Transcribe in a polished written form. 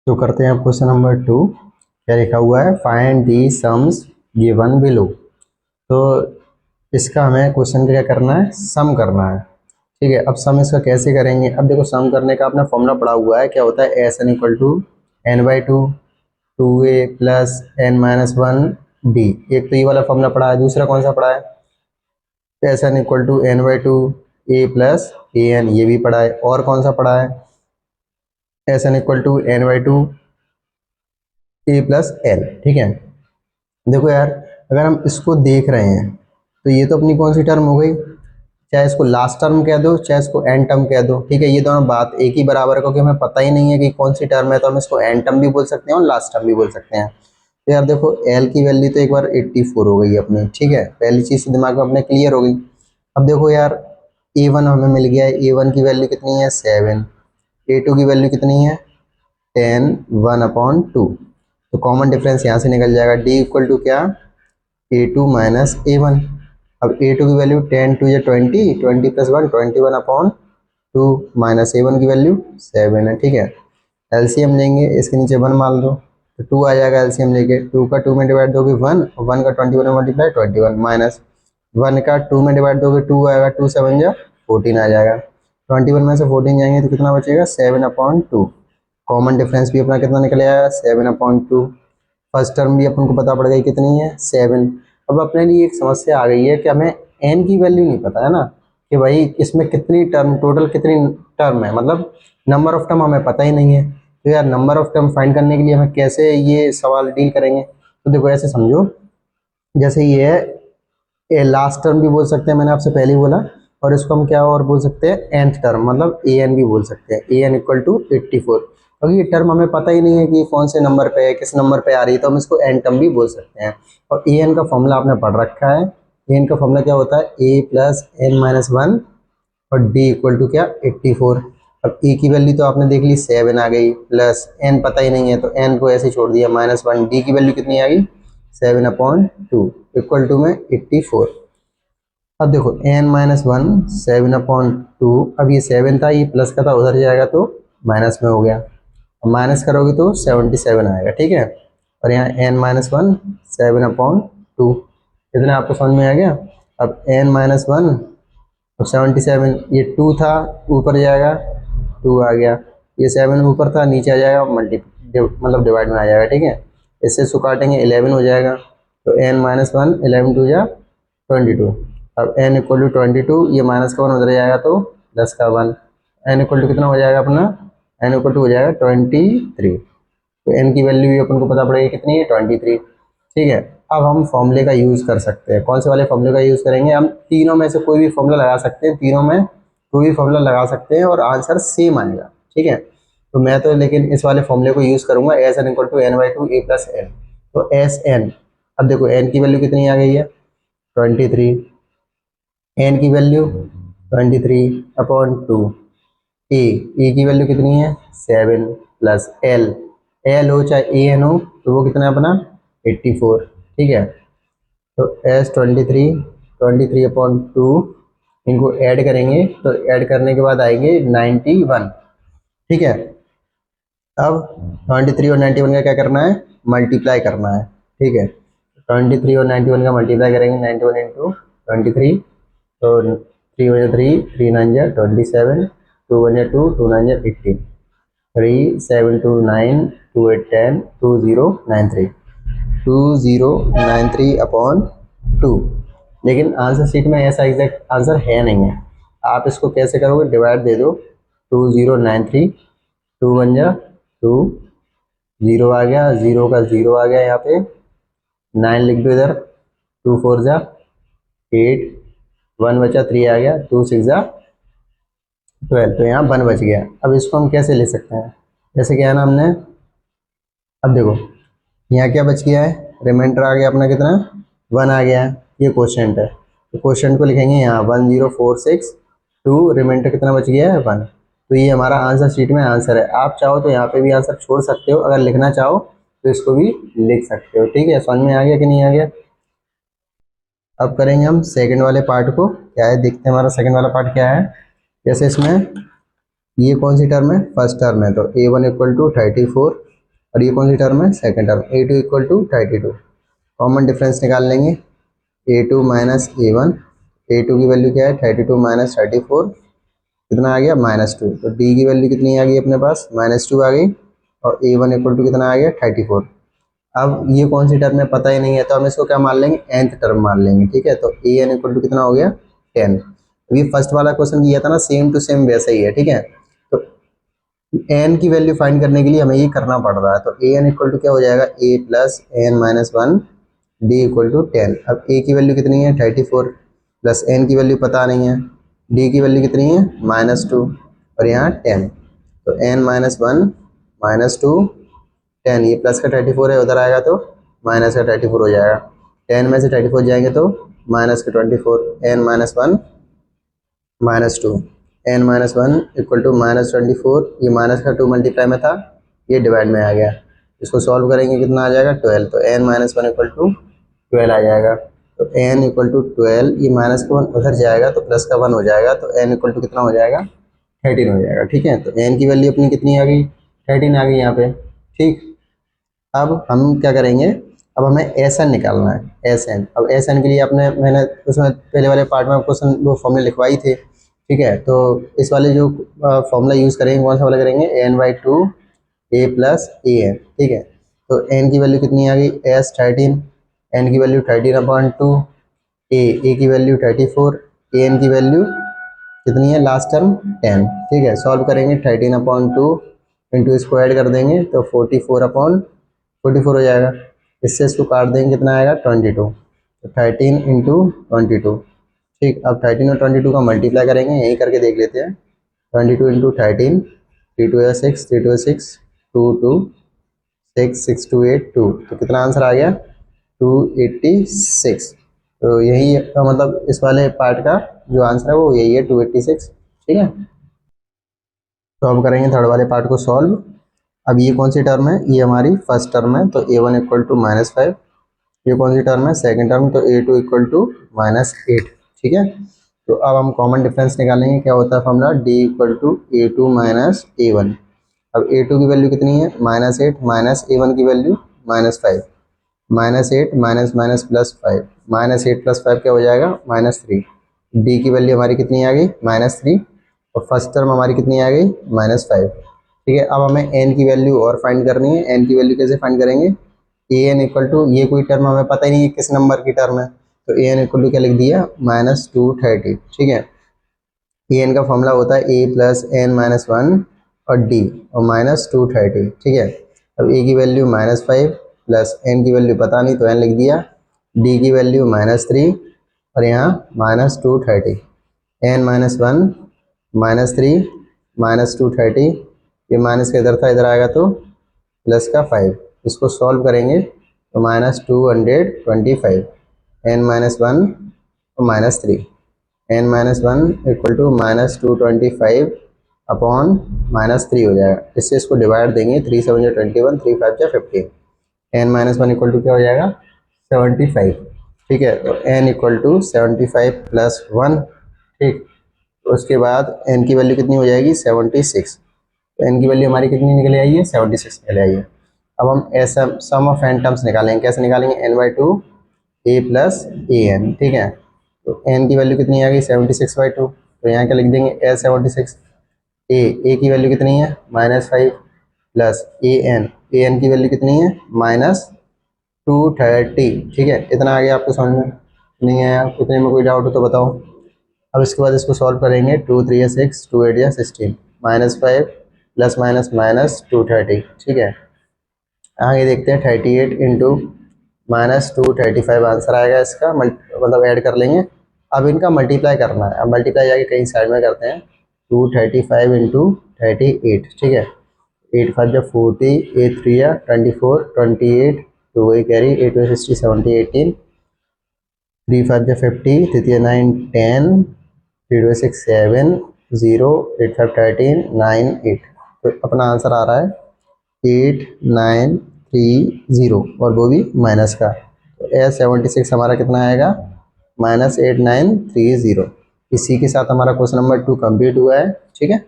तो करते हैं आप क्वेश्चन नंबर 2। क्या लिखा हुआ है, find the sums given below. तो इसका हमें क्वेश्चन क्या करना है, सम करना है। ठीक है, अब सम इसका कैसे करेंगे। अब देखो, सम करने का अपना फॉर्मूला पड़ा हुआ है, क्या होता है, S N equal to N by two, two A plus N minus one D. एक तो ये वाला फॉर्मूला पड़ा है, दूसरा कौन सा पड़ा है, S N equal to N by two A plus A N, ये भी पड़ा है। और कौन सा पड़ा है, S N equal to N by two A plus L. ठीक है, देखो यार, अगर हम इसको देख रहे हैं तो ये तो अपनी कौन सी टर्म हो गई, चाहे इसको लास्ट टर्म कह दो चाहे इसको एंड टर्म कह दो। ठीक है, ये दोनों बात एक ही बराबर है, क्योंकि हमें पता ही नहीं है कि कौन सी टर्म है, तो हम इसको एंड टर्म भी बोल सकते हैं और लास्ट टर्म भी बोल सकते हैं। तो यार देखो, एल की वैल्यू तो एक बार 84 हो गई अपनी। ठीक है, पहली चीज़ दिमाग में अपने क्लियर हो गई। अब देखो यार, ए वन हमें मिल गया है, ए वन की वैल्यू कितनी है 7, ए टू की वैल्यू कितनी है 10, 1/2। तो कॉमन डिफरेंस यहाँ से निकल जाएगा, डी इक्वल टू क्या, ए टू माइनस ए वन। अब ए टू की वैल्यू 10 टू या 20, 20 प्लस वन 21/2, माइनस ए वन की वैल्यू 7 है। ठीक है, एलसीएम लेंगे, इसके नीचे 1 मान लो तो 2 आ जाएगा। एलसीएम लेके 2 का 2 में डिवाइड दोगे 1, और 1 का 21 में मल्टीप्लाई 21, माइनस 1 का 2 में डिवाइड दोगे 2 आएगा, 2 7 जा 14 आ जाएगा। 21 में से 14 जाएंगे तो कितना बचेगा 7/2। कॉमन डिफरेंस भी अपना कितना निकल आएगा 7/2। फर्स्ट टर्म भी अपन को पता पड़ गई कितनी है 7। अब अपने लिए एक समस्या आ गई है कि हमें एन की वैल्यू नहीं पता है ना, कि भाई इसमें कितनी टर्म, टोटल कितनी टर्म है, मतलब नंबर ऑफ टर्म हमें पता ही नहीं है। तो यार नंबर ऑफ टर्म फाइंड करने के लिए हमें कैसे ये सवाल डील करेंगे। तो देखो ऐसे समझो, जैसे ये है लास्ट टर्म भी बोल सकते हैं, मैंने आपसे पहले ही बोला। और इसको हम क्या और बोल सकते हैं, एंथ टर्म, मतलब ए एन भी बोल सकते हैं, ए एन इक्वल टू 84। क्योंकि ये टर्म हमें पता ही नहीं है कि कौन से नंबर पे है, किस नंबर पे आ रही है, तो हम इसको एन टर्म भी बोल सकते हैं। और ए एन का फॉर्मूला आपने पढ़ रखा है, ए एन का फॉर्मूला क्या होता है, ए प्लस एन माइनस वन, और डी इक्वल टू क्या 84। अब ए की वैल्यू तो आपने देख ली 7 आ गई, प्लस एन पता ही नहीं है तो एन को ऐसे छोड़ दिया, -1। डी की वैल्यू कितनी आ गई 7/2, इक्वल टू में 84। अब देखो n-1 7/2, अब ये 7 था, ये प्लस का था, उधर जाएगा तो माइनस में हो गया। अब माइनस करोगे तो 77 आएगा। ठीक है, और यहाँ n-1 7/2, इतना आपको समझ में आ गया। अब n-1 अब 77, ये 2 था, ऊपर जाएगा 2 आ गया, ये 7 ऊपर था, नीचे आ जाएगा, मतलब डिवाइड में आ जाएगा। ठीक है, इससे इसको काटेंगे 11 हो जाएगा, तो n-1 11 2 जा 22। अब n इक्वल टू 22, ये माइनस का 1 उधर जाएगा तो 10 का 1, n इक्वल टू कितना हो जाएगा अपना, n इक्वल टू हो जाएगा 23। तो n की वैल्यू भी अपन को पता पड़ेगी कितनी है 23। ठीक है, अब हम फॉर्मूले का यूज़ कर सकते हैं। कौन से वाले फॉर्मूले का यूज़ करेंगे, हम तीनों में से कोई भी फॉर्मूला लगा सकते हैं, तीनों में कोई भी फॉर्मूला लगा सकते हैं और आंसर सेम आएगा। ठीक है, तो मैं तो लेकिन इस वाले फॉर्मूले को यूज़ करूंगा, S N equal to N by two A plus N. तो एस एन, अब देखो एन की वैल्यू कितनी आ गई है 23, एन की वैल्यू 23/2, ए की वैल्यू कितनी है 7, प्लस एल, एल हो चाहे ए एन हो तो वो कितना है अपना 84। ठीक है, तो एस 23/2, इनको ऐड करेंगे तो ऐड करने के बाद आएंगे 91। ठीक है, अब 23 और 91 का क्या करना है, मल्टीप्लाई करना है। ठीक है, 23 और 91 का मल्टीप्लाई करेंगे, 91 इंटू 23, तो 3 वन 3, 3 9 जा 27, 2 1 जा 2, 2 9 जा 18, 3 7 2 9, 2 8 10, 2093, 2093/2। लेकिन आंसर शीट में ऐसा एग्जैक्ट आंसर है नहीं है। आप इसको कैसे करोगे, डिवाइड दे दो, 2093, 2 1 जा 2, 0 आ गया, 0 का 0 आ गया, यहाँ पे 9 लिख दो इधर, 2 4 जा 8, 1 बचा, 3 आ गया, 2 6 जा 12, तो यहाँ 1 बच गया। अब इसको हम कैसे ले सकते हैं, जैसे क्या है ना हमने, अब देखो यहाँ क्या बच गया है, रिमाइंडर आ गया अपना कितना 1 आ गया है, ये क्वोशिएंट है, तो क्वोशिएंट को लिखेंगे यहाँ 10462, रिमाइंडर कितना बच गया है 1। तो ये हमारा आंसर शीट में आंसर है। आप चाहो तो यहाँ पे भी आंसर छोड़ सकते हो, अगर लिखना चाहो तो इसको भी लिख सकते हो। ठीक है, समझ में आ गया कि नहीं आ गया। अब करेंगे हम सेकंड वाले पार्ट को, क्या है देखते हैं हमारा सेकंड वाला पार्ट क्या है। जैसे इसमें ये कौन सी टर्म है, फर्स्ट टर्म है, तो a1 इक्वल टू 34, और ये कौन सी टर्म है, second term. A2 equal to 32, common difference निकाल लेंगे, A2 माइनस A1, A2 की वैल्यू क्या है 32 माइनस 34, कितना आ गया -2। तो D की वैल्यू कितनी आ गई अपने पास, -2 आ गई, और A1 इक्वल टू कितना आ गया 34। अब ये कौन सी टर्म है पता ही नहीं है, तो हम इसको क्या मान लेंगे, nth टर्म मान लेंगे, ठीक है। तो an इक्वल टू कितना हो गया 10। अभी फर्स्ट वाला क्वेश्चन किया था ना, सेम टू सेम वैसा ही है, ठीक है। तो n की वैल्यू फाइंड करने के लिए हमें ये करना पड़ रहा है। तो an इक्वल टू क्या हो जाएगा, a plus n minus 1, d equal to 10। अब a की वैल्यू कितनी है 34, प्लस n की वैल्यू पता नहीं है, d की वैल्यू कितनी है -2, और यहाँ 10। तो n माइनस 1 -2 10, ये प्लस का 34 है, उधर आएगा तो माइनस का 34 हो जाएगा। 10 में से 34 जाएंगे तो माइनस का 24, n minus 1 -2, n minus 1 equal to -24, ये माइनस का 2 मल्टीप्लाई में था, ये डिवाइड में आ गया। इसको सॉल्व करेंगे कितना आ जाएगा 12, तो n माइनस 1 इक्वल टू 12 आ जाएगा। तो n इक्वल टू 12, ये माइनस का 1 उधर जाएगा तो प्लस का 1 हो जाएगा, तो n इक्वल टू कितना हो जाएगा 13 हो जाएगा, ठीक है। तो n की वैल्यू अपनी कितनी आ गई 13 आ गई यहाँ पे, ठीक। अब हम क्या करेंगे, अब हमें एस एन निकालना है, एस एन। अब एस एन के लिए मैंने उसमें पहले वाले पार्ट में क्वेश्चन वो फॉर्मूले लिखवाई थे, ठीक है। तो इस वाले जो फॉर्मूला यूज़ करेंगे, कौन सा वाला करेंगे, n/2 a plus A N, ठीक है। तो n की वैल्यू कितनी आ गई S13, n की वैल्यू 13/2, a की वैल्यू 34, ए एन की वैल्यू कितनी है लास्ट टर्म 10, ठीक है। सॉल्व करेंगे 13/2 इंटू इसको ऐड कर देंगे तो 44 हो जाएगा। इससे इसको काट देंगे कितना आएगा 22, तो 13 इंटू 22, ठीक। अब 13 और 22 का मल्टीप्लाई करेंगे, यही करके देख लेते हैं। 22 इंटू 13, 3 2 6, 3 2 6, 2 2 6, 6 2 8 2, तो कितना आंसर आ गया 286। तो यही मतलब इस वाले पार्ट का जो आंसर है वो यही है 286, ठीक है। तो अब करेंगे थर्ड वाले पार्ट को सॉल्व। अब ये कौन सी टर्म है, ये हमारी फर्स्ट टर्म है, तो a1 इक्वल टू -5। ये कौन सी टर्म है, सेकंड टर्म, तो a2 इक्वल टू -8, ठीक है। तो अब हम कॉमन डिफरेंस निकालेंगे, क्या होता है formula, d equal to a2 minus a1। अब a2 की वैल्यू कितनी है -8, माइनस a1 की वैल्यू -5, -8 माइनस माइनस +5, -8 + 5 क्या हो जाएगा -3। d की वैल्यू हमारी कितनी आ गई -3, और फर्स्ट टर्म हमारी कितनी आ गई -5, ठीक है। अब हमें n की वैल्यू और फाइंड करनी है। n की वैल्यू कैसे फाइंड करेंगे, ए एन इक्वल टू, ये कोई टर्म हमें पता ही नहीं है किस नंबर की टर्म है, तो ए एन इक्वल टू क्या लिख दिया -230, ठीक है। ए एन का फॉर्मूला होता है a प्लस n माइनस 1 और d और -230, ठीक है। अब a की वैल्यू -5 प्लस n की वैल्यू पता नहीं तो n लिख दिया, d की वैल्यू -3 और यहाँ -230, n माइनस 1 -3 -230, ये माइनस का इधर था, इधर आएगा तो प्लस का 5, इसको सॉल्व करेंगे तो -225, n माइनस 1 और -3, n minus 1 equal to -225 upon -3 हो जाएगा। इससे इसको डिवाइड देंगे, 3 7 21, 3 5 15, n माइनस 1 इक्वल टू क्या हो जाएगा 75, ठीक है। तो n इक्वल टू 75 प्लस 1, ठीक। उसके बाद n की वैल्यू कितनी हो जाएगी 76, तो n की वैल्यू हमारी कितनी निकल आई है 76 निकल आई है। अब हम ऐसा सम ऑफ n टर्म्स निकालेंगे, कैसे निकालेंगे, n/2 a plus A N, ठीक है। तो n की वैल्यू कितनी आ गई 76/2, तो यहाँ क्या लिख देंगे s76, a की वैल्यू कितनी है -5 प्लस ए एन की वैल्यू कितनी है -230, ठीक है। इतना आगे आपको समझ में नहीं आया, इतने में कोई डाउट हो तो बताओ। अब इसके बाद इसको सॉल्व करेंगे, 2 3 6, 2 8 16, -5 प्लस माइनस -230, ठीक है। आगे देखते हैं 38 इंटू -235 आंसर आएगा इसका, मतलब ऐड कर लेंगे। अब इनका मल्टीप्लाई करना है, अब मल्टीप्लाई जाके कहीं साइड में करते हैं, 235 इंटू 38, ठीक है। 8 5 40, 8 3 24, 28, तो वही कैरी 8 60 70 18, 3 5 50, 3 9 10, 3 6 7 0, 8 5 13, 9 8, तो अपना आंसर आ रहा है 8930, और वो भी माइनस का। तो S76 हमारा कितना आएगा -8930। इसी के साथ हमारा क्वेश्चन नंबर 2 कंप्लीट हुआ है, ठीक है।